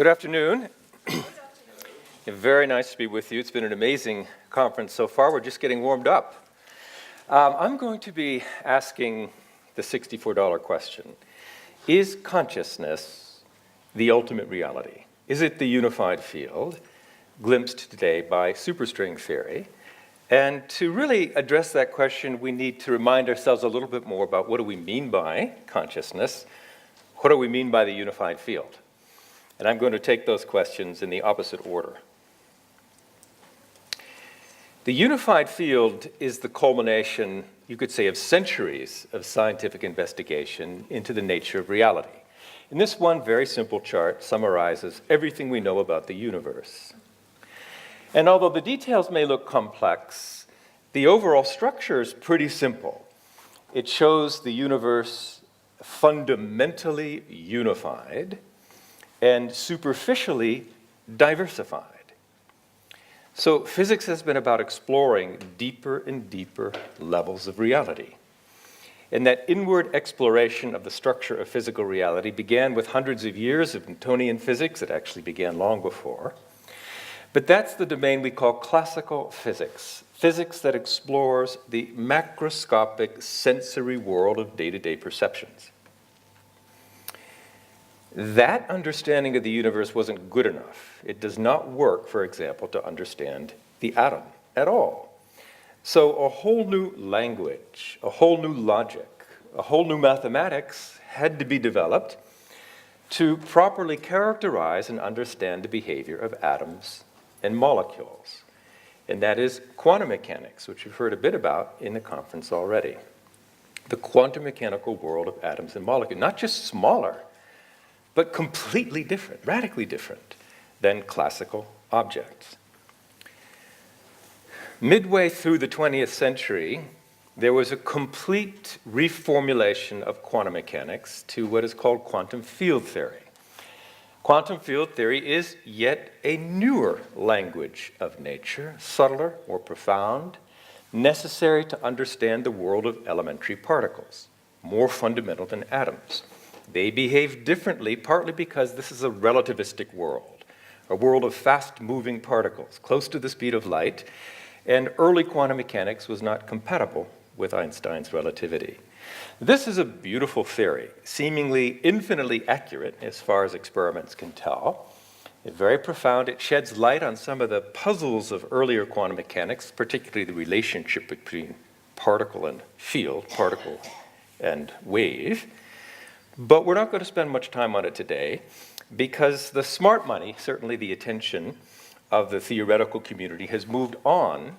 Good afternoon. Very nice to be with you. It's been an amazing conference so far. We're just getting warmed up. I'm going to be asking the $64 question. Is consciousness the ultimate reality? Is it the unified field, glimpsed today by superstring theory? And to really address that question, we need to remind ourselves a little bit more about what do we mean by consciousness? What do we mean by the unified field? And I'm going to take those questions in the opposite order. The unified field is the culmination, you could say, of centuries of scientific investigation into the nature of reality. And this one very simple chart summarizes everything we know about the universe. And although the details may look complex, the overall structure is pretty simple. It shows the universe fundamentally unified and superficially diversified. So physics has been about exploring deeper and deeper levels of reality. And that inward exploration of the structure of physical reality began with hundreds of years of Newtonian physics. It actually began long before. But that's the domain we call classical physics, physics that explores the macroscopic sensory world of day-to-day perceptions. That understanding of the universe wasn't good enough. It does not work, for example, to understand the atom at all. So a whole new language, a whole new logic, a whole new mathematics had to be developed to properly characterize and understand the behavior of atoms and molecules. And that is quantum mechanics, which you've heard a bit about in the conference already. The quantum mechanical world of atoms and molecules, not just smaller, but completely different, radically different than classical objects. Midway through the 20th century, there was a complete reformulation of quantum mechanics to what is called quantum field theory. Quantum field theory is yet a newer language of nature, subtler, more profound, necessary to understand the world of elementary particles, more fundamental than atoms. They behave differently, partly because this is a relativistic world, a world of fast-moving particles, close to the speed of light, and early quantum mechanics was not compatible with Einstein's relativity. This is a beautiful theory, seemingly infinitely accurate as far as experiments can tell. It's very profound. It sheds light on some of the puzzles of earlier quantum mechanics, particularly the relationship between particle and field, particle and wave. But we're not going to spend much time on it today because the smart money, certainly the attention of the theoretical community, has moved on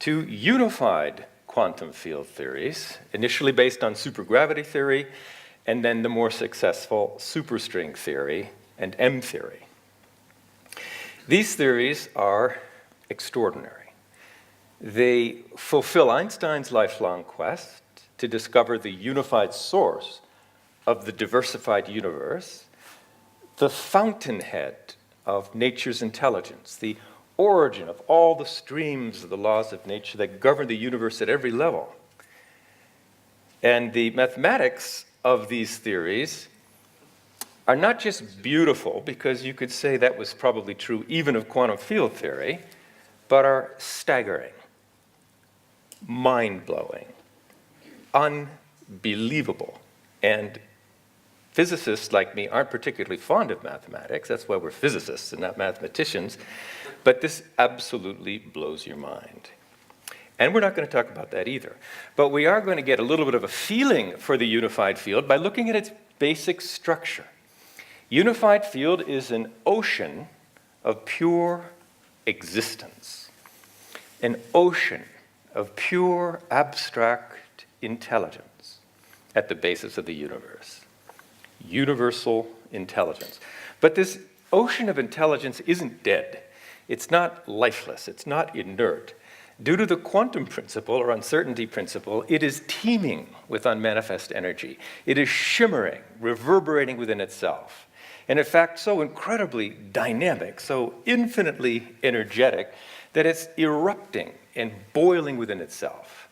to unified quantum field theories, initially based on supergravity theory, and then the more successful superstring theory and M theory. These theories are extraordinary. They fulfill Einstein's lifelong quest to discover the unified source of the diversified universe, the fountainhead of nature's intelligence, the origin of all the streams of the laws of nature that govern the universe at every level. And the mathematics of these theories are not just beautiful, because you could say that was probably true even of quantum field theory, but are staggering, mind-blowing, unbelievable, and physicists like me aren't particularly fond of mathematics. That's why we're physicists and not mathematicians. But this absolutely blows your mind. And we're not going to talk about that either. But we are going to get a little bit of a feeling for the unified field by looking at its basic structure. Unified field is an ocean of pure existence, an ocean of pure abstract intelligence at the basis of the universe. Universal intelligence. But this ocean of intelligence isn't dead. It's not lifeless. It's not inert. Due to the quantum principle or uncertainty principle, it is teeming with unmanifest energy. It is shimmering, reverberating within itself. And in fact, so incredibly dynamic, so infinitely energetic, that it's erupting and boiling within itself.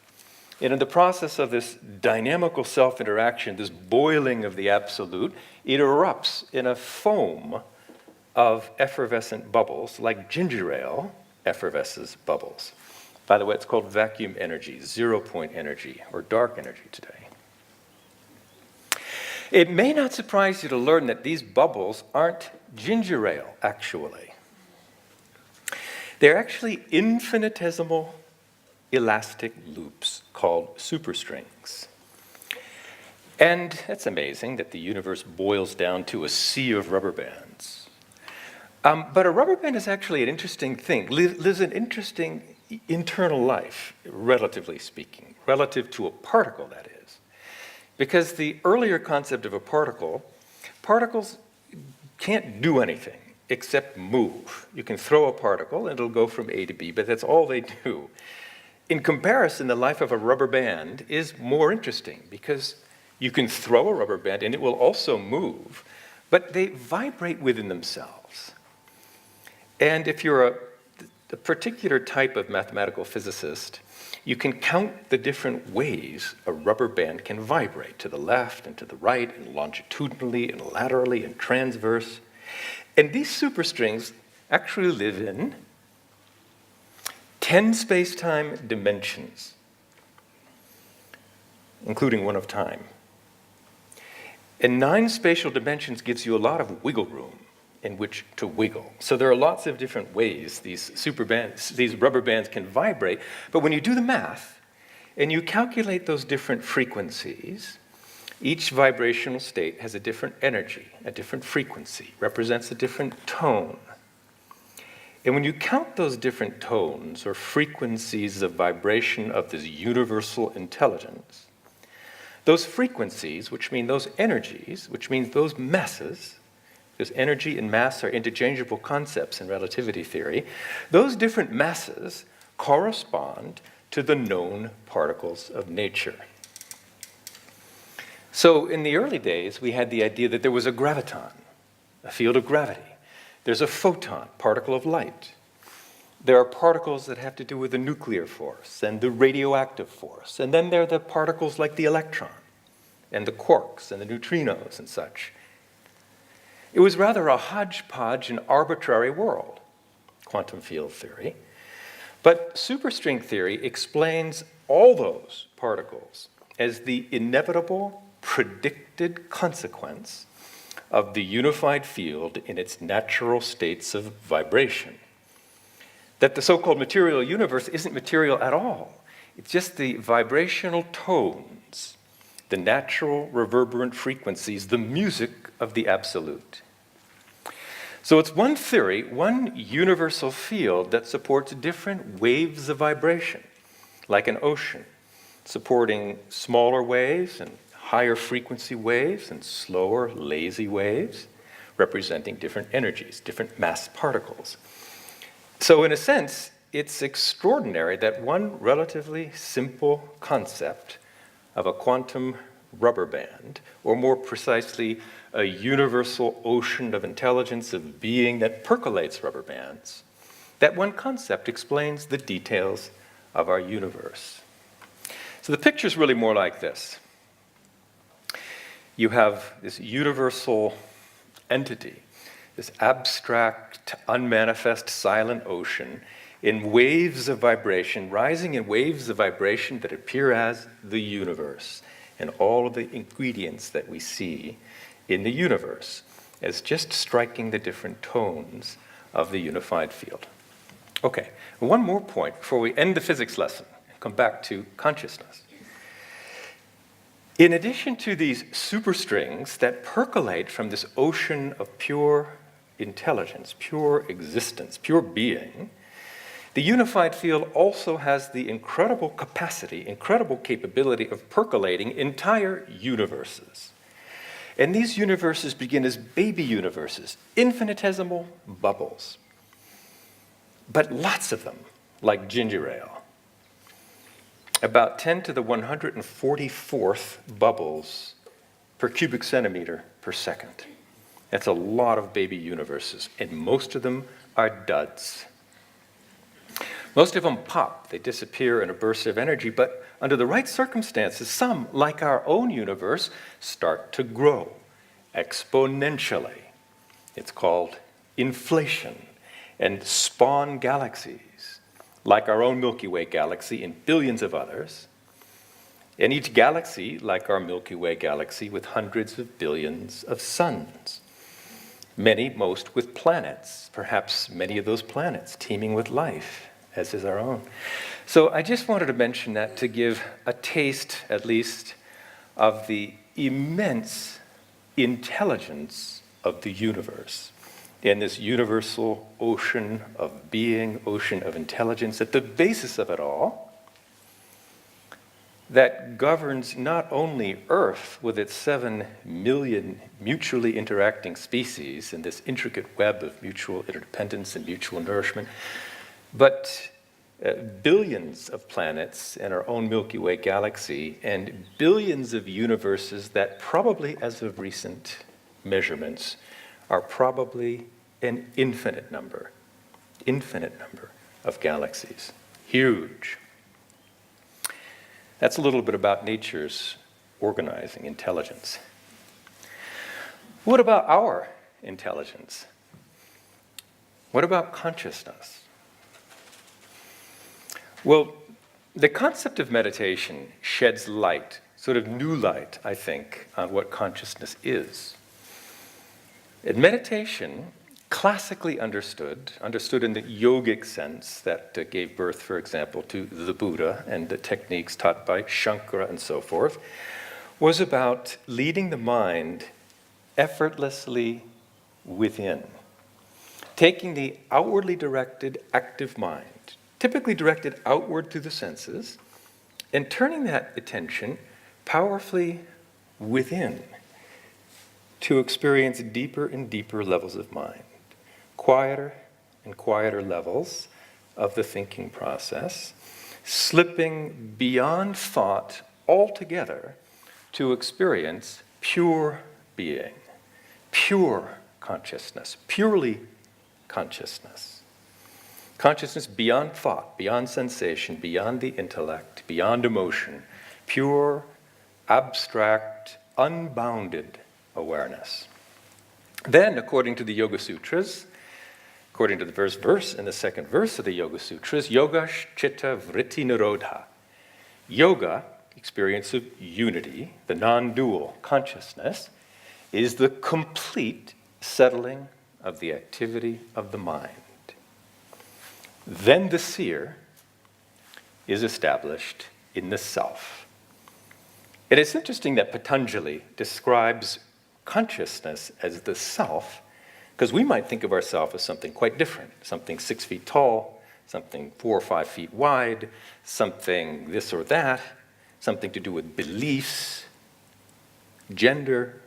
And in the process of this dynamical self-interaction, this boiling of the absolute, it erupts in a foam of effervescent bubbles, like ginger ale effervesces bubbles. By the way, it's called vacuum energy, zero-point energy, or dark energy today. It may not surprise you to learn that these bubbles aren't ginger ale, actually. They're actually infinitesimal elastic loops called superstrings. And it's amazing that the universe boils down to a sea of rubber bands. But a rubber band is actually an interesting thing, lives an interesting internal life, relatively speaking, relative to a particle, that is. Because the earlier concept of a particle, particles can't do anything except move. You can throw a particle and it'll go from A to B, but that's all they do. In comparison, the life of a rubber band is more interesting because you can throw a rubber band and it will also move, but they vibrate within themselves. And if you're a particular type of mathematical physicist, you can count the different ways a rubber band can vibrate, to the left and to the right, and longitudinally and laterally and transverse. And these superstrings actually live in 10 space-time dimensions, including one of time. And 9 spatial dimensions gives you a lot of wiggle room in which to wiggle. So there are lots of different ways these rubber bands can vibrate, but when you do the math and you calculate those different frequencies, each vibrational state has a different energy, a different frequency, represents a different tone. And when you count those different tones or frequencies of vibration of this universal intelligence, those frequencies, which mean those energies, which means those masses, because energy and mass are interchangeable concepts in relativity theory, those different masses correspond to the known particles of nature. So in the early days, we had the idea that there was a graviton, a field of gravity. There's a photon, particle of light. There are particles that have to do with the nuclear force and the radioactive force. And then there are the particles like the electron and the quarks and the neutrinos and such. It was rather a hodgepodge and arbitrary world, quantum field theory. But superstring theory explains all those particles as the inevitable, predicted consequence of the unified field in its natural states of vibration. That the so-called material universe isn't material at all. It's just the vibrational tones, the natural reverberant frequencies, the music of the absolute. So it's one theory, one universal field that supports different waves of vibration, like an ocean, supporting smaller waves and higher frequency waves and slower, lazy waves, representing different energies, different mass particles. So in a sense, it's extraordinary that one relatively simple concept of a quantum rubber band, or more precisely, a universal ocean of intelligence, of being that percolates rubber bands, that one concept explains the details of our universe. So the picture's really more like this. You have this universal entity, this abstract, unmanifest, silent ocean in waves of vibration, rising in waves of vibration that appear as the universe, and all of the ingredients that we see in the universe as just striking the different tones of the unified field. Okay, one more point before we end the physics lesson and come back to consciousness. In addition to these superstrings that percolate from this ocean of pure intelligence, pure existence, pure being, the unified field also has the incredible capacity, incredible capability of percolating entire universes. And these universes begin as baby universes, infinitesimal bubbles, but lots of them, like ginger ale. About 10 to the 144th bubbles per cubic centimeter per second. That's a lot of baby universes, and most of them are duds. Most of them pop, they disappear in a burst of energy, but under the right circumstances, some, like our own universe, start to grow exponentially. It's called inflation, and spawn galaxies, like our own Milky Way galaxy and billions of others, and each galaxy, like our Milky Way galaxy, with hundreds of billions of suns, many, most with planets, perhaps many of those planets teeming with life, as is our own. So I just wanted to mention that to give a taste, at least, of the immense intelligence of the universe in this universal ocean of being, ocean of intelligence, at the basis of it all, that governs not only Earth with its 7 million mutually interacting species in this intricate web of mutual interdependence and mutual nourishment, but billions of planets in our own Milky Way galaxy and billions of universes that probably, as of recent measurements, are probably an infinite number of galaxies. Huge. That's a little bit about nature's organizing intelligence. What about our intelligence? What about consciousness? Well, the concept of meditation sheds light, sort of new light, I think, on what consciousness is. And meditation, classically understood in the yogic sense that gave birth, for example, to the Buddha and the techniques taught by Shankara and so forth, was about leading the mind effortlessly within, taking the outwardly directed active mind, typically directed outward through the senses, and turning that attention powerfully within to experience deeper and deeper levels of mind, quieter and quieter levels of the thinking process, slipping beyond thought altogether to experience pure being, pure consciousness, purely consciousness. Consciousness beyond thought, beyond sensation, beyond the intellect, beyond emotion, pure, abstract, unbounded awareness. Then, according to the Yoga Sutras, according to the first verse and the second verse of the Yoga Sutras, yoga chitta vritti nirodha. Yoga, experience of unity, the non-dual consciousness, is the complete settling of the activity of the mind. Then the seer is established in the self. And it's interesting that Patanjali describes consciousness as the self, because we might think of ourselves as something quite different, something 6 feet tall, something 4 or 5 feet wide, something this or that, something to do with beliefs, gender,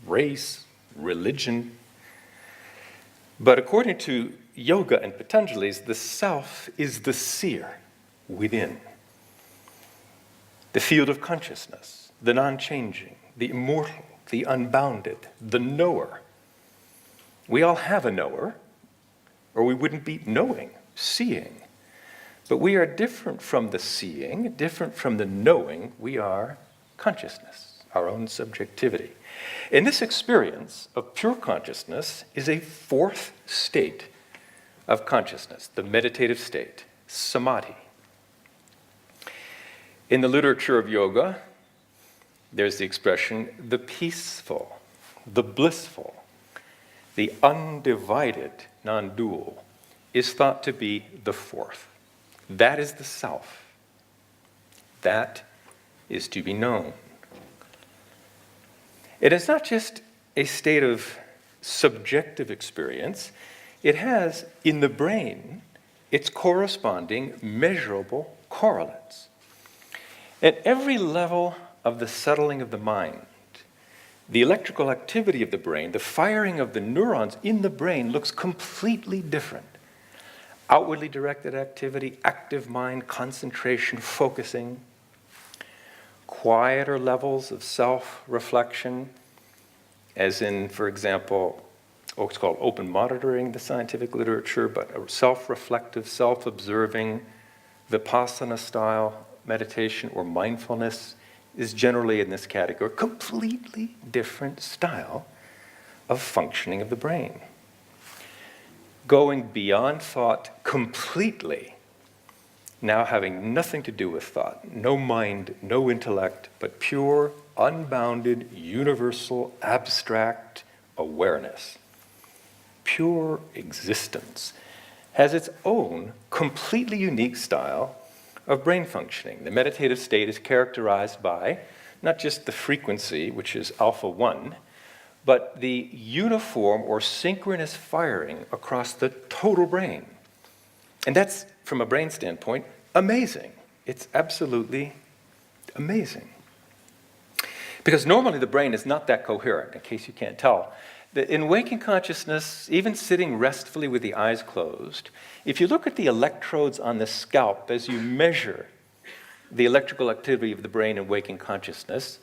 race, religion. But according to yoga and Patanjali's, the self is the seer within. The field of consciousness, the non-changing, the immortal, the unbounded, the knower. We all have a knower, or we wouldn't be knowing, seeing. But we are different from the seeing, different from the knowing. We are consciousness, our own subjectivity. And this experience of pure consciousness is a fourth state of consciousness, the meditative state, samadhi. In the literature of yoga, there's the expression, the peaceful, the blissful, the undivided, non-dual, is thought to be the fourth. That is the self. That is to be known. It is not just a state of subjective experience. It has, in the brain, its corresponding measurable correlates. At every level of the settling of the mind, the electrical activity of the brain, the firing of the neurons in the brain looks completely different. Outwardly directed activity, active mind, concentration, focusing, quieter levels of self-reflection, as in, for example, what's called open monitoring, the scientific literature, but a self-reflective, self-observing, Vipassana style meditation or mindfulness is generally in this category, a completely different style of functioning of the brain. going beyond thought completely, now having nothing to do with thought, no mind, no intellect, but pure, unbounded, universal, abstract awareness, pure existence, has its own completely unique style of brain functioning. The meditative state is characterized by not just the frequency, which is alpha 1, but the uniform or synchronous firing across the total brain. And that's, from a brain standpoint, amazing. It's absolutely amazing. Because normally the brain is not that coherent, in case you can't tell. In waking consciousness, even sitting restfully with the eyes closed, if you look at the electrodes on the scalp as you measure the electrical activity of the brain in waking consciousness,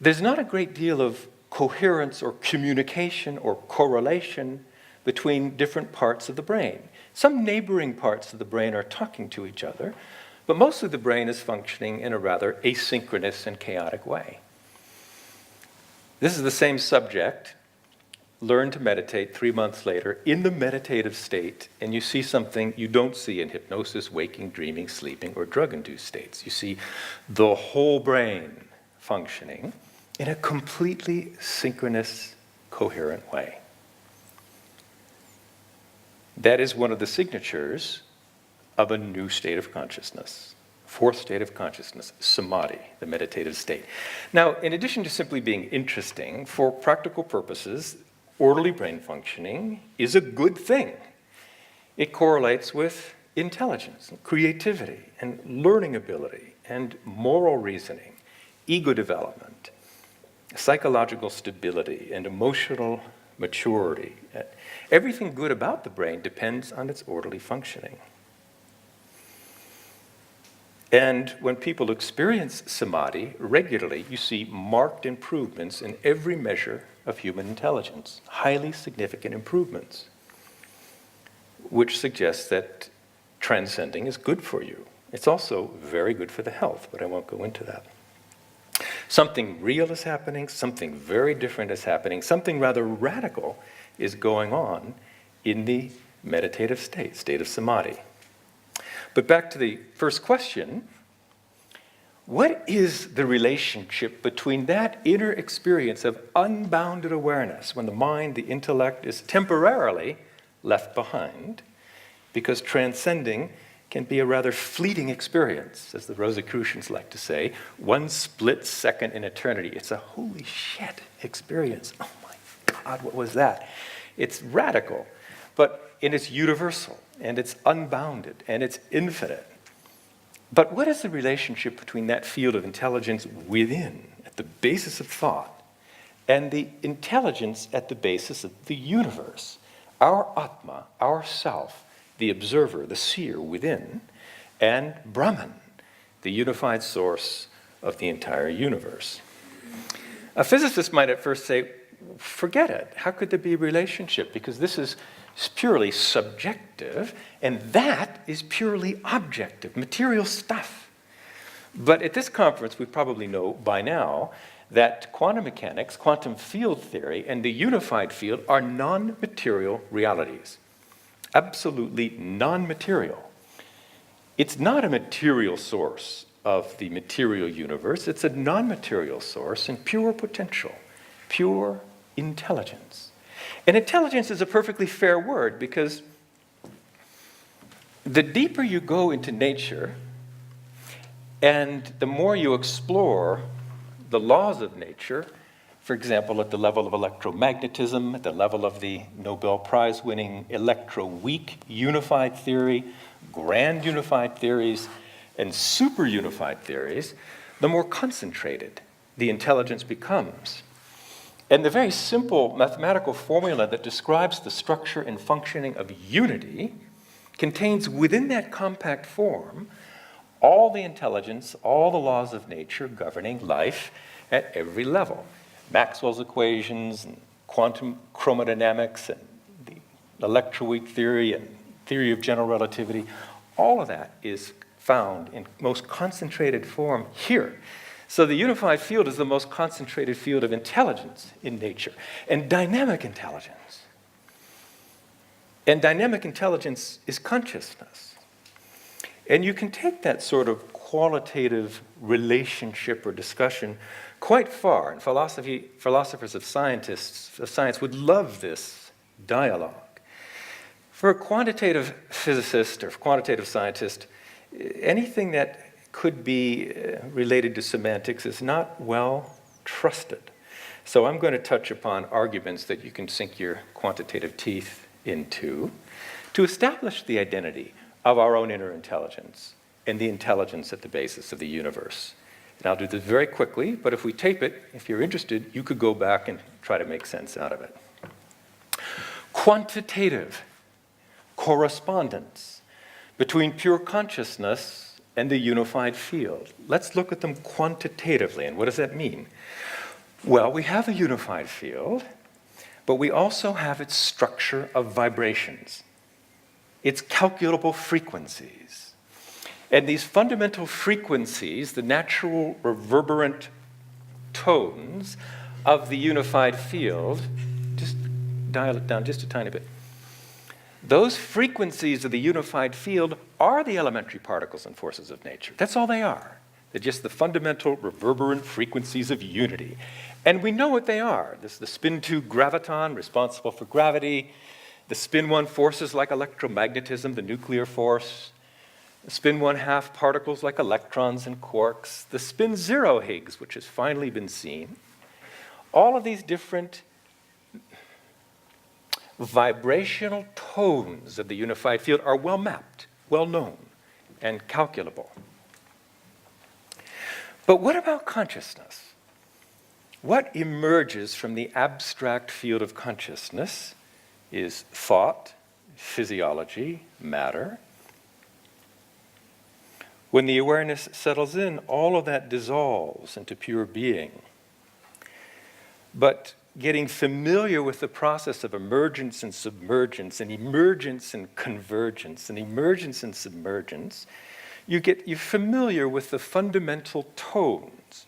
there's not a great deal of coherence or communication or correlation between different parts of the brain. Some neighboring parts of the brain are talking to each other, but mostly the brain is functioning in a rather asynchronous and chaotic way. This is the same subject learned to meditate 3 months later in the meditative state, and you see something you don't see in hypnosis, waking, dreaming, sleeping, or drug-induced states. You see the whole brain functioning in a completely synchronous, coherent way. That is one of the signatures of a new state of consciousness, fourth state of consciousness, samadhi, the meditative state. Now, in addition to simply being interesting, for practical purposes, orderly brain functioning is a good thing. It correlates with intelligence, and creativity, and learning ability, and moral reasoning, ego development, psychological stability, and emotional maturity. Everything good about the brain depends on its orderly functioning. And when people experience samadhi regularly, you see marked improvements in every measure of human intelligence, highly significant improvements, which suggests that transcending is good for you. It's also very good for the health, but I won't go into that. Something real is happening, something very different is happening, something rather radical is going on in the meditative state of samadhi. But back to the first question, what is the relationship between that inner experience of unbounded awareness when the mind, the intellect is temporarily left behind, because transcending can be a rather fleeting experience, as the Rosicrucians like to say, one split second in eternity. It's a holy shit experience. Oh my God, what was that? It's radical, but it's universal, and it's unbounded, and it's infinite. But what is the relationship between that field of intelligence within, at the basis of thought, and the intelligence at the basis of the universe? Our Atma, our self, the observer, the seer within, and Brahman, the unified source of the entire universe. A physicist might at first say, forget it. How could there be a relationship? Because this is purely subjective, and that is purely objective, material stuff. But at this conference, we probably know by now that quantum mechanics, quantum field theory, and the unified field are non-material realities. Absolutely non-material. It's not a material source of the material universe. It's a non-material source and pure potential, pure intelligence. And intelligence is a perfectly fair word, because the deeper you go into nature and the more you explore the laws of nature, for example, at the level of electromagnetism, at the level of the Nobel Prize-winning electroweak unified theory, grand unified theories, and super unified theories, the more concentrated the intelligence becomes. And the very simple mathematical formula that describes the structure and functioning of unity contains within that compact form all the intelligence, all the laws of nature governing life at every level. Maxwell's equations, and quantum chromodynamics, and the electroweak theory, and theory of general relativity, all of that is found in most concentrated form here. So the unified field is the most concentrated field of intelligence in nature, and dynamic intelligence. And dynamic intelligence is consciousness. And you can take that sort of qualitative relationship or discussion quite far. And philosophers of science would love this dialogue. For a quantitative physicist or quantitative scientist, anything that could be related to semantics is not well trusted. So I'm going to touch upon arguments that you can sink your quantitative teeth into to establish the identity of our own inner intelligence and the intelligence at the basis of the universe. And I'll do this very quickly, but if we tape it, if you're interested, you could go back and try to make sense out of it. Quantitative correspondence between pure consciousness and the unified field. Let's look at them quantitatively. And what does that mean? Well, we have a unified field, but we also have its structure of vibrations, its calculable frequencies. And these fundamental frequencies, the natural reverberant tones of the unified field, just dial it down just a tiny bit. Those frequencies of the unified field are the elementary particles and forces of nature. That's all they are. They're just the fundamental reverberant frequencies of unity. And we know what they are. This is the spin 2 graviton, responsible for gravity. The spin 1 forces like electromagnetism, the nuclear force. The spin 1/2 particles like electrons and quarks. The spin 0 Higgs, which has finally been seen. All of these different vibrational tones of the unified field are well mapped, well known, and calculable. But what about consciousness? What emerges from the abstract field of consciousness is thought, physiology, matter. When the awareness settles in, all of that dissolves into pure being. But getting familiar with the process of emergence and submergence, and emergence and convergence, and emergence and submergence, you're familiar with the fundamental tones,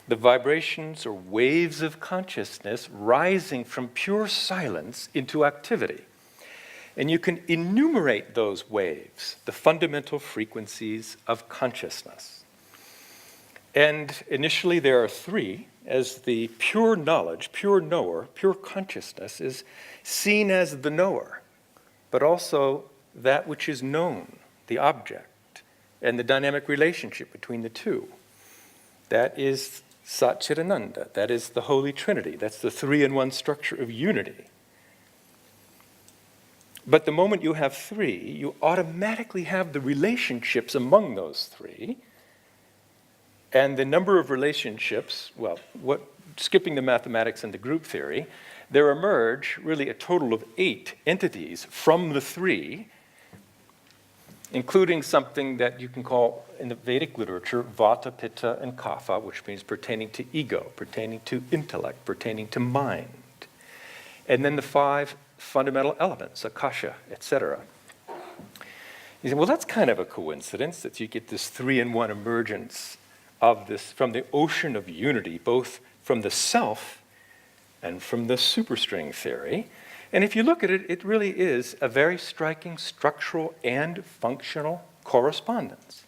the vibrations or waves of consciousness rising from pure silence into activity. And you can enumerate those waves, the fundamental frequencies of consciousness. And initially there are three, as the pure knowledge, pure knower, pure consciousness is seen as the knower, but also that which is known, the object, and the dynamic relationship between the two. That is Satchidananda, that is the Holy Trinity, that's the three-in-one structure of unity. But the moment you have three, you automatically have the relationships among those three. And the number of relationships, skipping the mathematics and the group theory, there emerge really a total of 8 entities from the three, including something that you can call in the Vedic literature Vata, Pitta, and Kapha, which means pertaining to ego, pertaining to intellect, pertaining to mind. And then the 5 fundamental elements, Akasha, etc. You say, well, that's kind of a coincidence that you get this 3-in-1 emergence of this from the ocean of unity, both from the self and from the superstring theory. And if you look at it, it really is a very striking structural and functional correspondence.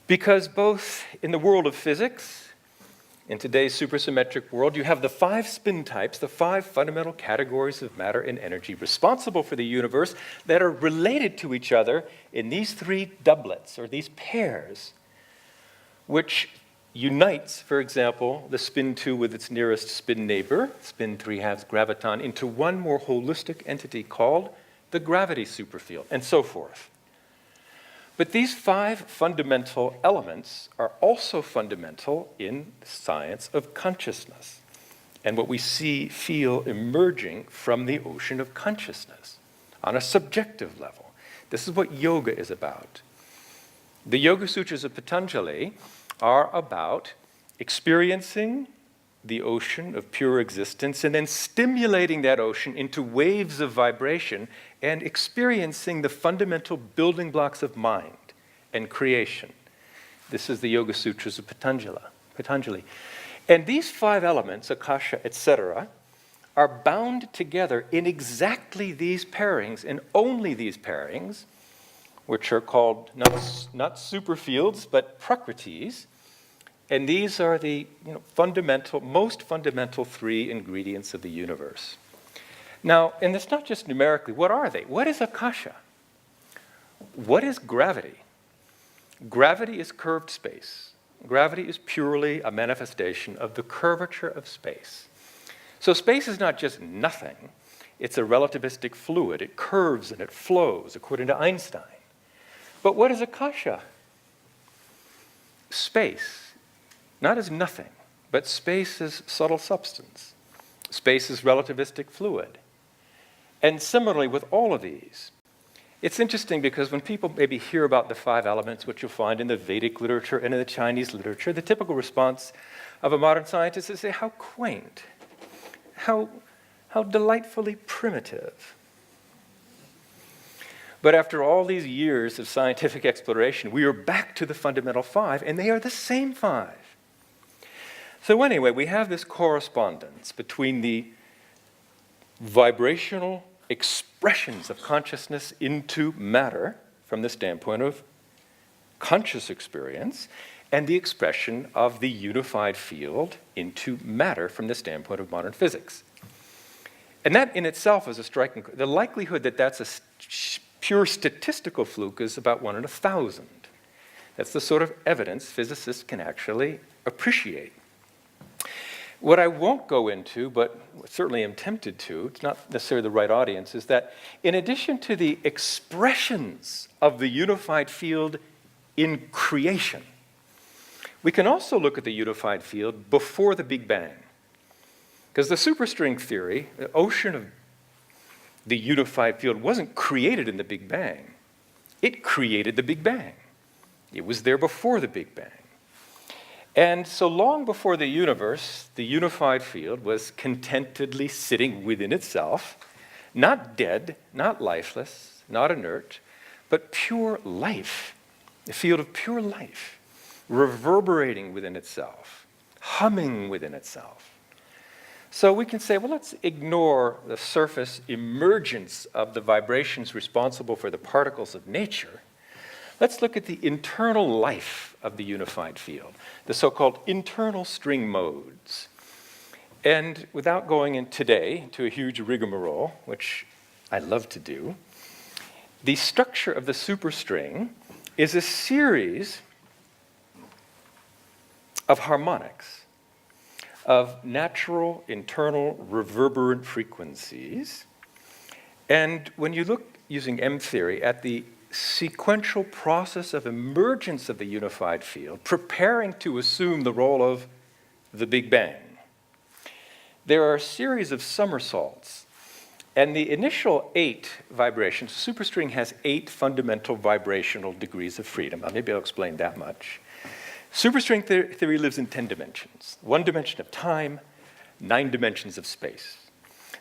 Because both in the world of physics, in today's supersymmetric world, you have the 5 spin types, the 5 fundamental categories of matter and energy responsible for the universe that are related to each other in these 3 doublets, or these pairs, which unites, for example, the spin 2 with its nearest spin neighbor, spin 3/2 graviton, into one more holistic entity called the gravity superfield, and so forth. But these 5 fundamental elements are also fundamental in the science of consciousness and what we see, feel emerging from the ocean of consciousness on a subjective level. This is what yoga is about. The Yoga Sutras of Patanjali are about experiencing the ocean of pure existence and then stimulating that ocean into waves of vibration and experiencing the fundamental building blocks of mind and creation. This is the Yoga Sutras of Patanjali. And these 5 elements, Akasha, etc., are bound together in exactly these pairings and only these pairings, which are called not superfields, but prakritis. And these are the most fundamental three ingredients of the universe. Now, and it's not just numerically, what are they? What is akasha? What is gravity? Gravity is curved space. Gravity is purely a manifestation of the curvature of space. So space is not just nothing, it's a relativistic fluid. It curves and it flows, according to Einstein. But what is akasha? Space, not as nothing, but space is subtle substance. Space is relativistic fluid. And similarly with all of these, it's interesting because when people maybe hear about the five elements, which you'll find in the Vedic literature and in the Chinese literature, the typical response of a modern scientist is to say, how quaint, how delightfully primitive. But after all these years of scientific exploration, we are back to the fundamental five, and they are the same five. So anyway, we have this correspondence between the vibrational expressions of consciousness into matter from the standpoint of conscious experience and the expression of the unified field into matter from the standpoint of modern physics. And that in itself is a striking, the likelihood that that's a pure statistical fluke is about 1 in 1,000. That's the sort of evidence physicists can actually appreciate. What I won't go into, but certainly am tempted to, it's not necessarily the right audience, is that in addition to the expressions of the unified field in creation, we can also look at the unified field before the Big Bang. Because the superstring theory, the ocean of the unified field, wasn't created in the Big Bang. It created the Big Bang. It was there before the Big Bang. And so long before the universe, the unified field was contentedly sitting within itself, not dead, not lifeless, not inert, but pure life, a field of pure life, reverberating within itself, humming within itself. So we can say, well, let's ignore the surface emergence of the vibrations responsible for the particles of nature. Let's look at the internal life of the unified field, the so-called internal string modes. And without going in today into a huge rigmarole, which I love to do, the structure of the superstring is a series of harmonics, of natural internal reverberant frequencies. And when you look using M theory at the sequential process of emergence of the unified field, preparing to assume the role of the Big Bang, there are a series of somersaults. And the initial 8 vibrations, superstring has 8 fundamental vibrational degrees of freedom. Maybe I'll explain that much. Superstring theory lives in 10 dimensions. 1 dimension of time, 9 dimensions of space.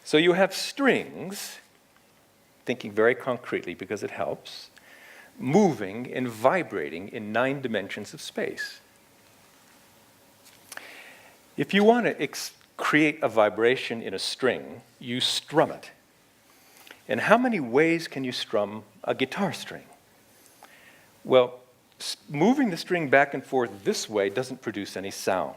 So you have strings, thinking very concretely because it helps, moving and vibrating in 9 dimensions of space. If you want to create a vibration in a string, you strum it. And how many ways can you strum a guitar string? Well, moving the string back and forth this way doesn't produce any sound.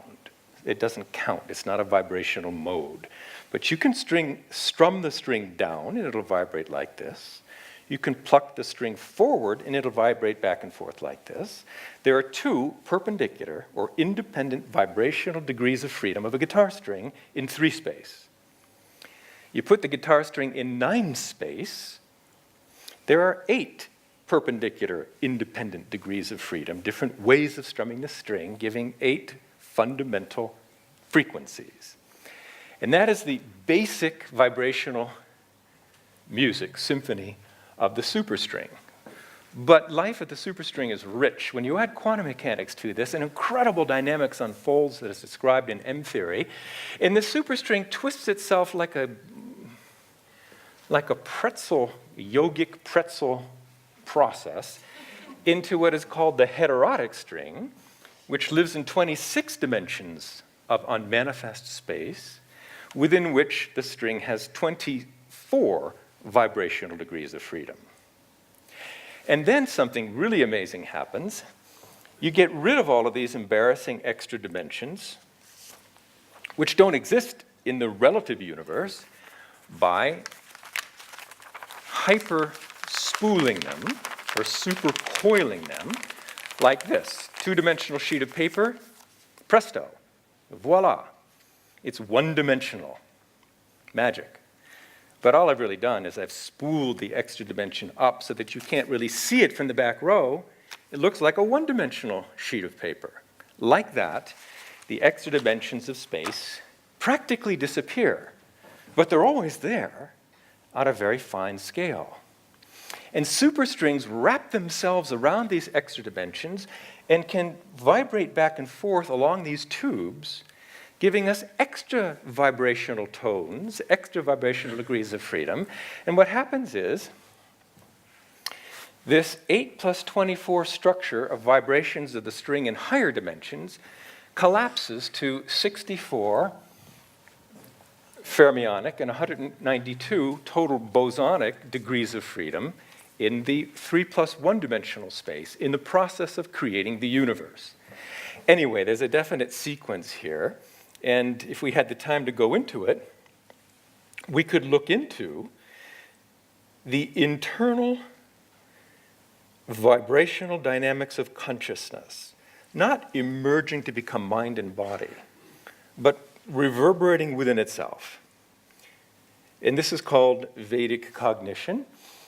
It doesn't count. It's not a vibrational mode. But you can strum the string down, and it'll vibrate like this. You can pluck the string forward, and it'll vibrate back and forth like this. There are 2 perpendicular or independent vibrational degrees of freedom of a guitar string in 3 space. You put the guitar string in 9 space, there are 8 perpendicular independent degrees of freedom, different ways of strumming the string, giving 8 fundamental frequencies. And that is the basic vibrational music, symphony of the superstring. But life at the superstring is rich. When you add quantum mechanics to this, an incredible dynamics unfolds that is described in M theory. And the superstring twists itself like a pretzel, yogic pretzel process into what is called the heterotic string, which lives in 26 dimensions of unmanifest space, within which the string has 24 vibrational degrees of freedom. And then something really amazing happens. You get rid of all of these embarrassing extra dimensions, which don't exist in the relative universe, by hyper-spooling them or supercoiling them like this. Two-dimensional sheet of paper, presto, voila. It's one-dimensional. Magic. But all I've really done is I've spooled the extra dimension up so that you can't really see it from the back row. It looks like a one-dimensional sheet of paper. Like that, the extra dimensions of space practically disappear, but they're always there on a very fine scale. And superstrings wrap themselves around these extra dimensions and can vibrate back and forth along these tubes, giving us extra vibrational tones, extra vibrational degrees of freedom. And what happens is this 8 plus 24 structure of vibrations of the string in higher dimensions collapses to 64 fermionic and 192 total bosonic degrees of freedom in the 3 plus 1 dimensional space in the process of creating the universe. Anyway, there's a definite sequence here, and if we had the time to go into it, we could look into the internal vibrational dynamics of consciousness, not emerging to become mind and body, but reverberating within itself. And this is called Vedic cognition.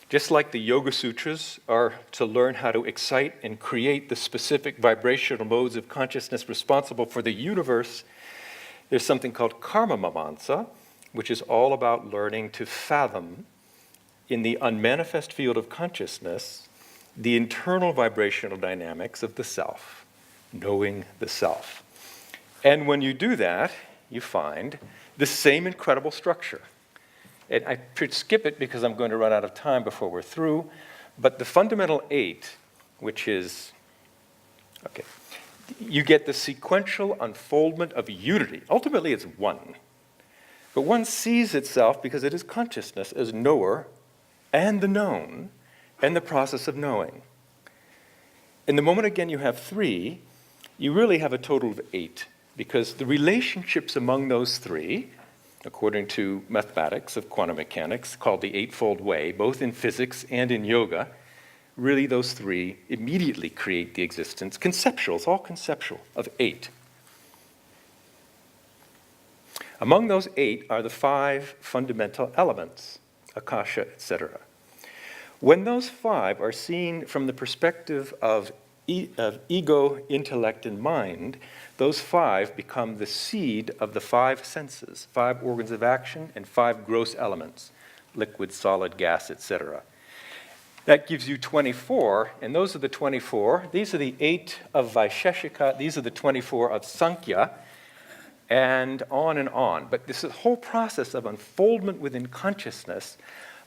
Just like the Yoga Sutras are to learn how to excite and create the specific vibrational modes of consciousness responsible for the universe, there's something called Karma Mimamsa, which is all about learning to fathom in the unmanifest field of consciousness the internal vibrational dynamics of the self, knowing the self. And when you do that, you find the same incredible structure. And I should skip it because I'm going to run out of time before we're through, but the fundamental 8, which is, okay, you get the sequential unfoldment of unity. Ultimately, it's one. But one sees itself, because it is consciousness, as knower and the known and the process of knowing. And the moment, again, you have 3, you really have a total of 8, because the relationships among those 3, according to mathematics of quantum mechanics, called the Eightfold Way, both in physics and in yoga, really those 3 immediately create the existence, conceptual, it's all conceptual, of 8. Among those 8 are the 5 fundamental elements, akasha, etc. When those 5 are seen from the perspective of ego, intellect, and mind, those 5 become the seed of the 5 senses, 5 organs of action, and 5 gross elements, liquid, solid, gas, etc. That gives you 24, and those are the 24. These are the 8 of Vaisheshika, these are the 24 of Sankhya, and on. But this whole process of unfoldment within consciousness,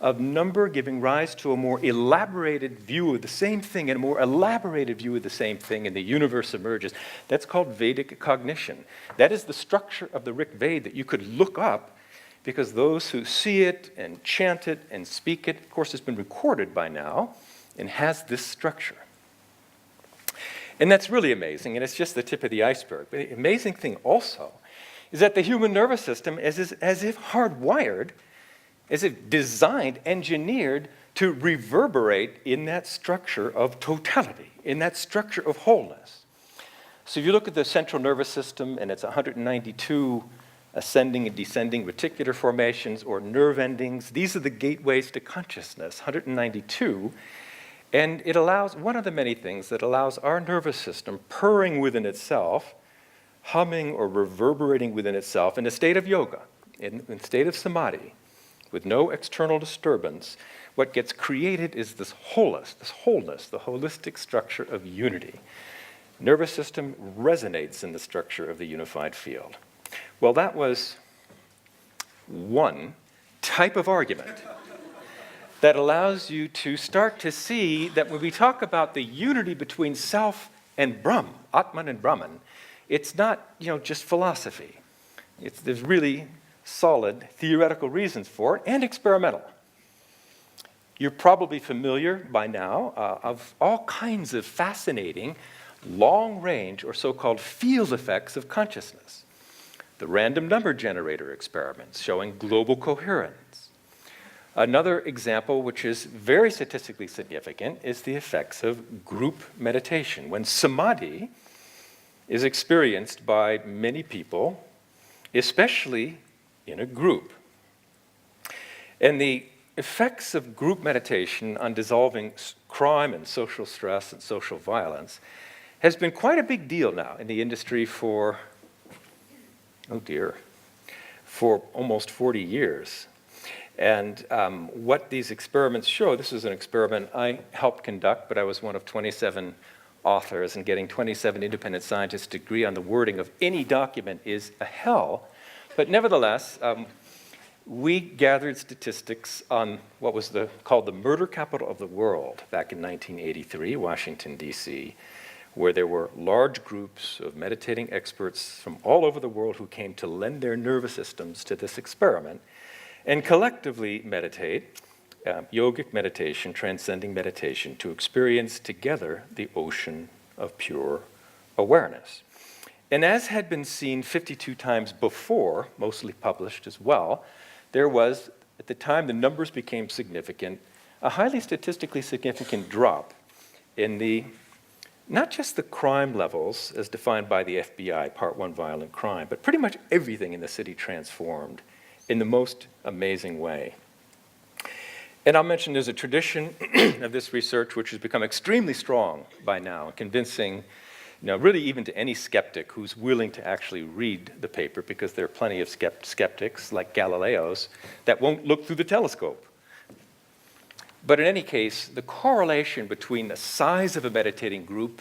of number giving rise to a more elaborated view of the same thing, and a more elaborated view of the same thing, and the universe emerges. That's called Vedic cognition. That is the structure of the Rig Veda that you could look up, because those who see it and chant it and speak it, of course, it's been recorded by now and has this structure. And that's really amazing, and it's just the tip of the iceberg. But the amazing thing also is that the human nervous system is as if hardwired, as if designed, engineered to reverberate in that structure of totality, in that structure of wholeness. So if you look at the central nervous system, and it's 192 ascending and descending reticular formations or nerve endings, these are the gateways to consciousness, 192. And it allows, one of the many things that allows our nervous system purring within itself, humming or reverberating within itself in a state of yoga, in a state of samadhi, with no external disturbance. What gets created is this wholeness, the holistic structure of unity. Nervous system resonates in the structure of the unified field. Well, that was one type of argument that allows you to start to see that when we talk about the unity between self and Brahm, Atman and Brahman, it's not just philosophy. There's really solid theoretical reasons for it and experimental. You're probably familiar by now of all kinds of fascinating long-range or so-called field effects of consciousness. The random number generator experiments showing global coherence. Another example, which is very statistically significant, is the effects of group meditation. When samadhi is experienced by many people, especially in a group. And the effects of group meditation on dissolving crime and social stress and social violence has been quite a big deal now in the industry for almost 40 years. And what these experiments show, this is an experiment I helped conduct, but I was one of 27 authors, and getting 27 independent scientists to agree on the wording of any document is a hell. But nevertheless, we gathered statistics on what was called the murder capital of the world back in 1983, Washington, D.C., where there were large groups of meditating experts from all over the world who came to lend their nervous systems to this experiment and collectively meditate, yogic meditation, transcending meditation, to experience together the ocean of pure awareness. And as had been seen 52 times before, mostly published as well, there was, at the time the numbers became significant, a highly statistically significant drop in not just the crime levels as defined by the FBI, Part 1 violent crime, but pretty much everything in the city transformed in the most amazing way. And I'll mention there's a tradition of this research which has become extremely strong by now, convincing, really even to any skeptic who's willing to actually read the paper, because there are plenty of skeptics, like Galileo's, that won't look through the telescope. But in any case, the correlation between the size of a meditating group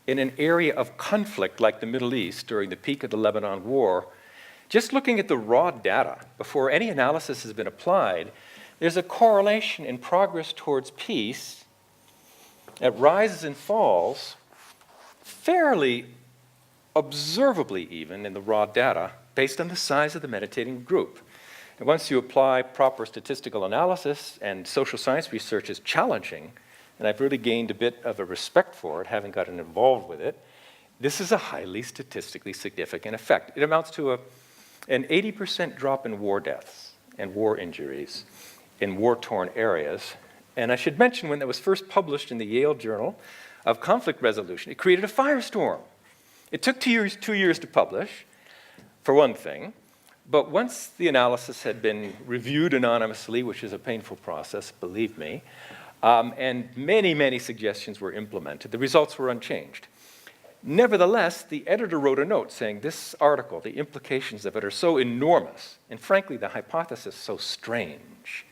in an area of conflict like the Middle East during the peak of the Lebanon War, just looking at the raw data before any analysis has been applied, there's a correlation in progress towards peace that rises and falls fairly observably even in the raw data based on the size of the meditating group. And once you apply proper statistical analysis, and social science research is challenging, and I've really gained a bit of a respect for it, having gotten involved with it, this is a highly statistically significant effect. It amounts to an 80% drop in war deaths and war injuries in war-torn areas. And I should mention, when that was first published in the Yale Journal of Conflict Resolution, it created a firestorm. It took 2 years to publish, for one thing, but once the analysis had been reviewed anonymously, which is a painful process, believe me, and many, many suggestions were implemented, the results were unchanged. Nevertheless, the editor wrote a note saying this article, the implications of it are so enormous, and frankly, the hypothesis so strange,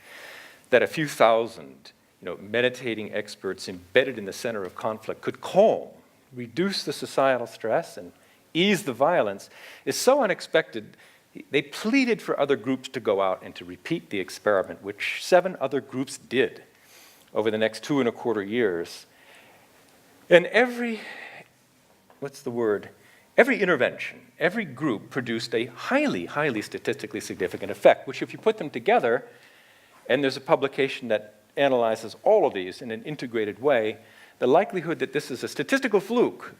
that a few thousand meditating experts embedded in the center of conflict could calm, reduce the societal stress, and ease the violence is so unexpected. They pleaded for other groups to go out and to repeat the experiment, which 7 other groups did over the next 2.25 years. And every intervention, every group produced a highly, highly statistically significant effect, which if you put them together, and there's a publication that analyzes all of these in an integrated way, the likelihood that this is a statistical fluke,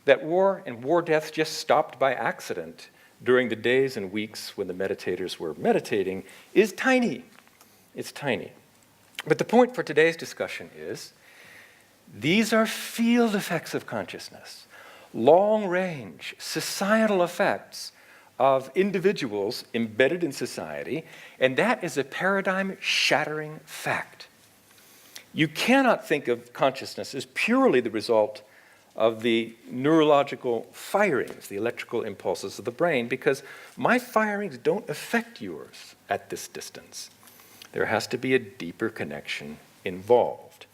that war and war deaths just stopped by accident during the days and weeks when the meditators were meditating, is tiny. It's tiny. But the point for today's discussion is, these are field effects of consciousness, long-range societal effects of individuals embedded in society, and that is a paradigm-shattering fact. You cannot think of consciousness as purely the result of the neurological firings, the electrical impulses of the brain, because my firings don't affect yours at this distance. There has to be a deeper connection involved.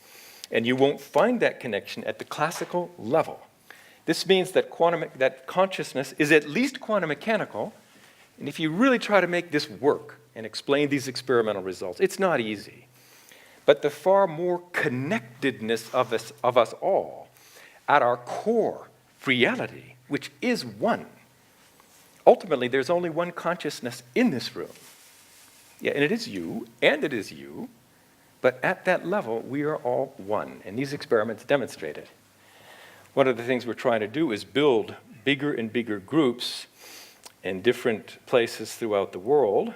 And you won't find that connection at the classical level. This means that consciousness is at least quantum mechanical, and if you really try to make this work and explain these experimental results, it's not easy. But the far more connectedness of us all, at our core reality, which is one, ultimately, there's only one consciousness in this room. Yeah, and it is you, and it is you, but at that level, we are all one, and these experiments demonstrate it. One of the things we're trying to do is build bigger and bigger groups in different places throughout the world,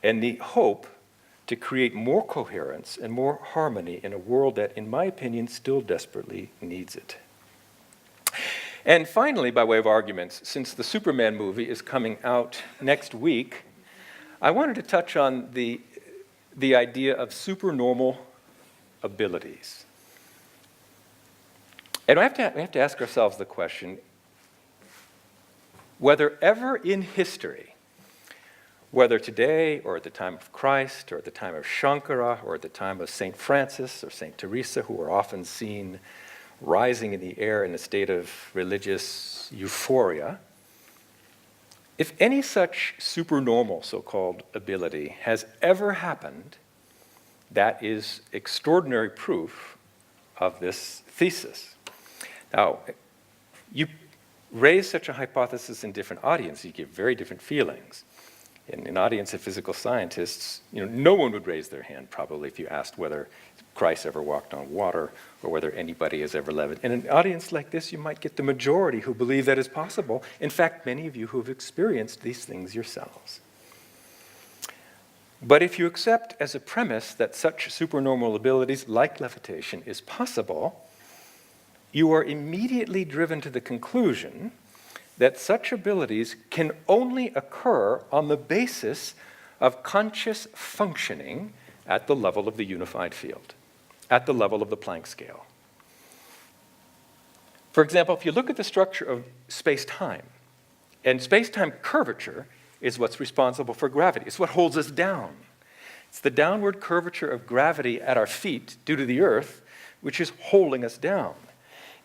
and the hope to create more coherence and more harmony in a world that, in my opinion, still desperately needs it. And finally, by way of arguments, since the Superman movie is coming out next week, I wanted to touch on the idea of supernormal abilities. And we have to ask ourselves the question, whether ever in history, whether today or at the time of Christ or at the time of Shankara or at the time of St. Francis or St. Teresa, who are often seen rising in the air in a state of religious euphoria, if any such supernormal so-called ability has ever happened, that is extraordinary proof of this thesis. Now, you raise such a hypothesis in different audiences, you get very different feelings. In an audience of physical scientists, no one would raise their hand probably if you asked whether Christ ever walked on water or whether anybody has ever levitated. In an audience like this, you might get the majority who believe that is possible. In fact, many of you who have experienced these things yourselves. But if you accept as a premise that such supernormal abilities like levitation is possible, you are immediately driven to the conclusion that such abilities can only occur on the basis of conscious functioning at the level of the unified field, at the level of the Planck scale. For example, if you look at the structure of space-time, and space-time curvature is what's responsible for gravity. It's what holds us down. It's the downward curvature of gravity at our feet due to the Earth, which is holding us down.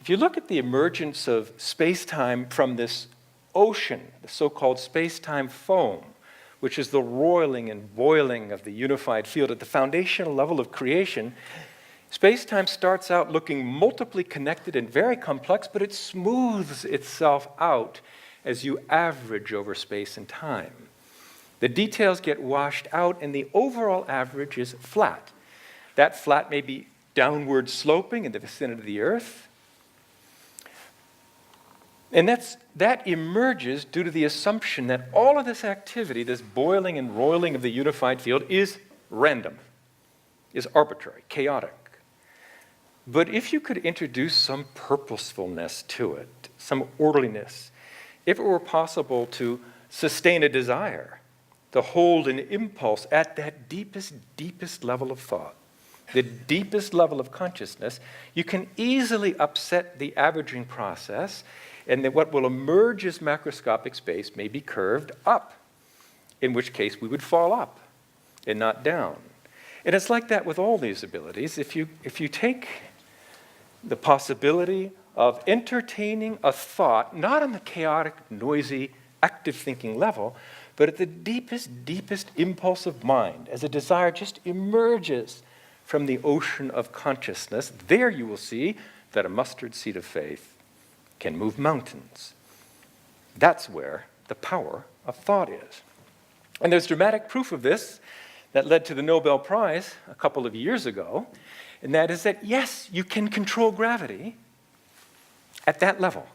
If you look at the emergence of space-time from this ocean, the so-called space-time foam, which is the roiling and boiling of the unified field at the foundational level of creation, space-time starts out looking multiply connected and very complex, but it smooths itself out as you average over space and time. The details get washed out, and the overall average is flat. That flat may be downward sloping in the vicinity of the Earth, and that emerges due to the assumption that all of this activity, this boiling and roiling of the unified field, is random, is arbitrary, chaotic. But if you could introduce some purposefulness to it, some orderliness, if it were possible to sustain a desire, to hold an impulse at that deepest level of thought, the deepest level of consciousness, you can easily upset the averaging process, and that what will emerge as macroscopic space may be curved up, in which case we would fall up and not down. And it's like that with all these abilities. If you take the possibility of entertaining a thought, not on the chaotic, noisy, active thinking level, but at the deepest impulse of mind, as a desire just emerges from the ocean of consciousness, there you will see that a mustard seed of faith can move mountains. That's where the power of thought is. And there's dramatic proof of this that led to the Nobel Prize a couple of years ago, and that is that, yes, you can control gravity at that level.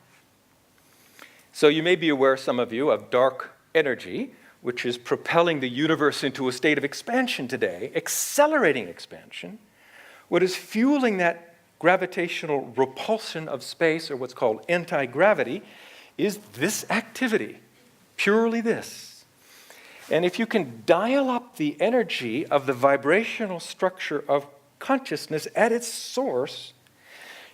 So you may be aware, some of you, of dark energy, which is propelling the universe into a state of expansion today, accelerating expansion. What is fueling that gravitational repulsion of space, or what's called anti-gravity, is this activity, purely this. And if you can dial up the energy of the vibrational structure of consciousness at its source,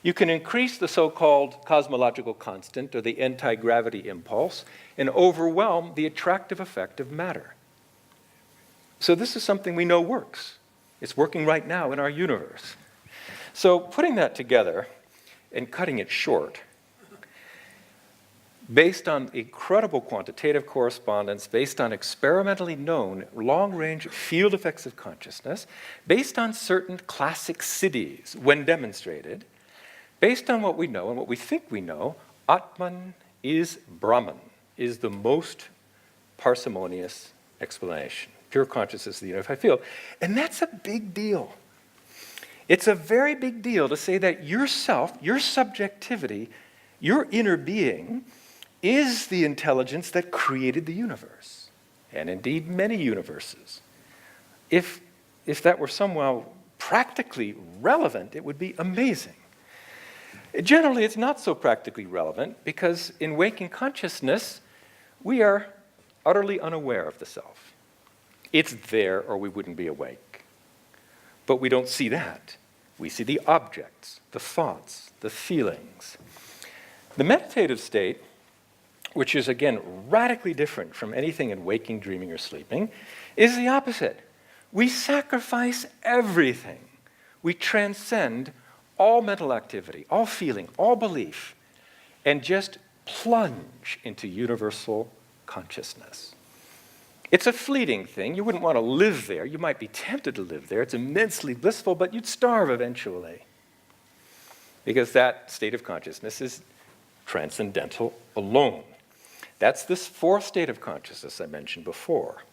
you can increase the so-called cosmological constant, or the anti-gravity impulse, and overwhelm the attractive effect of matter. So this is something we know works. It's working right now in our universe. So putting that together and cutting it short, based on incredible quantitative correspondence, based on experimentally known long-range field effects of consciousness, based on certain classic cities when demonstrated, based on what we know and what we think we know, Atman is Brahman. is the most parsimonious explanation. Pure consciousness is the unified field. And that's a big deal. It's a very big deal to say that yourself, your subjectivity, your inner being is the intelligence that created the universe, and indeed many universes. If that were somehow practically relevant, it would be amazing. Generally, it's not so practically relevant because in waking consciousness, we are utterly unaware of the self. It's there or we wouldn't be awake. But we don't see that. We see the objects, the thoughts, the feelings. The meditative state, which is again radically different from anything in waking, dreaming, or sleeping, is the opposite. We sacrifice everything. We transcend all mental activity, all feeling, all belief, and just plunge into universal consciousness. It's a fleeting thing. You wouldn't want to live there. You might be tempted to live there. It's immensely blissful, but you'd starve eventually. Because that state of consciousness is transcendental alone. That's this fourth state of consciousness I mentioned before.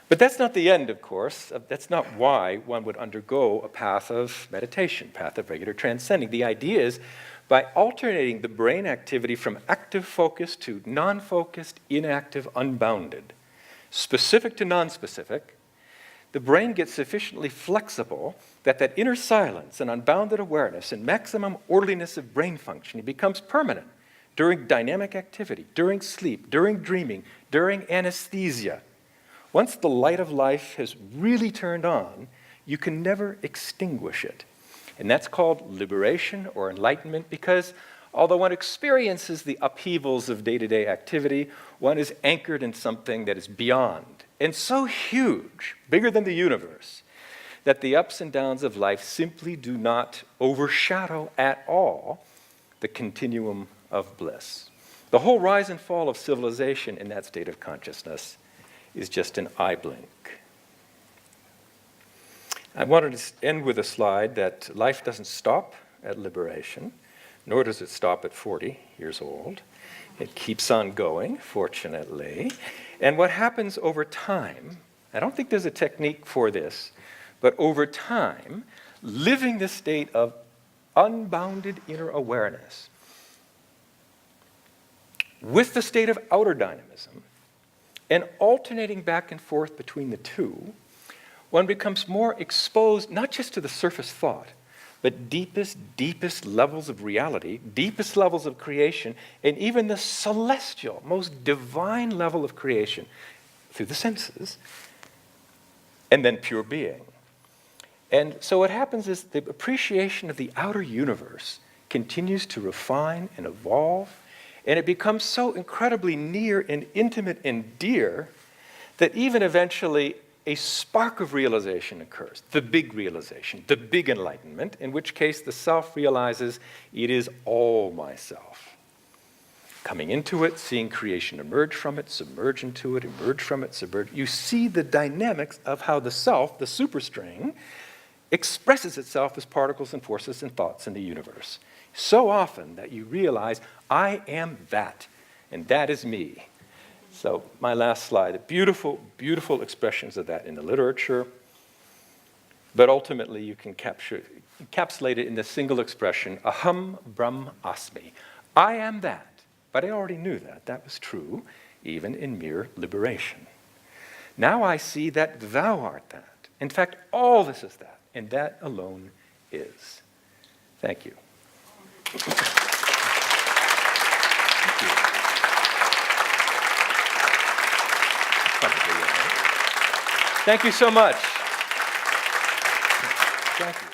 But that's not the end, of course. That's not why one would undergo a path of meditation, path of regular transcending. The idea is by alternating the brain activity from active focus to non-focused, inactive, unbounded, specific to non-specific, the brain gets sufficiently flexible that inner silence and unbounded awareness and maximum orderliness of brain functioning becomes permanent during dynamic activity, during sleep, during dreaming, during anesthesia. Once the light of life has really turned on, you can never extinguish it. And that's called liberation or enlightenment because although one experiences the upheavals of day-to-day activity, one is anchored in something that is beyond and so huge, bigger than the universe, that the ups and downs of life simply do not overshadow at all the continuum of bliss. The whole rise and fall of civilization in that state of consciousness is just an eye blink. I wanted to end with a slide that life doesn't stop at liberation, nor does it stop at 40 years old. It keeps on going, fortunately. And what happens over time, I don't think there's a technique for this, but over time, living this state of unbounded inner awareness with the state of outer dynamism, and alternating back and forth between the two, one becomes more exposed not just to the surface thought, but deepest levels of reality, deepest levels of creation, and even the celestial, most divine level of creation through the senses, and then pure being. And so what happens is the appreciation of the outer universe continues to refine and evolve, and it becomes so incredibly near and intimate and dear that even eventually a spark of realization occurs, the big realization, the big enlightenment, in which case the self realizes it is all myself. Coming into it, seeing creation emerge from it, submerge into it, emerge from it, submerge. You see the dynamics of how the self, the superstring, expresses itself as particles and forces and thoughts in the universe. So often that you realize, I am that, and that is me. So my last slide, beautiful, beautiful expressions of that in the literature, but ultimately you can encapsulate it in the single expression, aham brahm asmi. I am that, but I already knew that. That was true, even in mere liberation. Now I see that thou art that. In fact, all this is that, and that alone is. Thank you. Thank you so much. Thank you.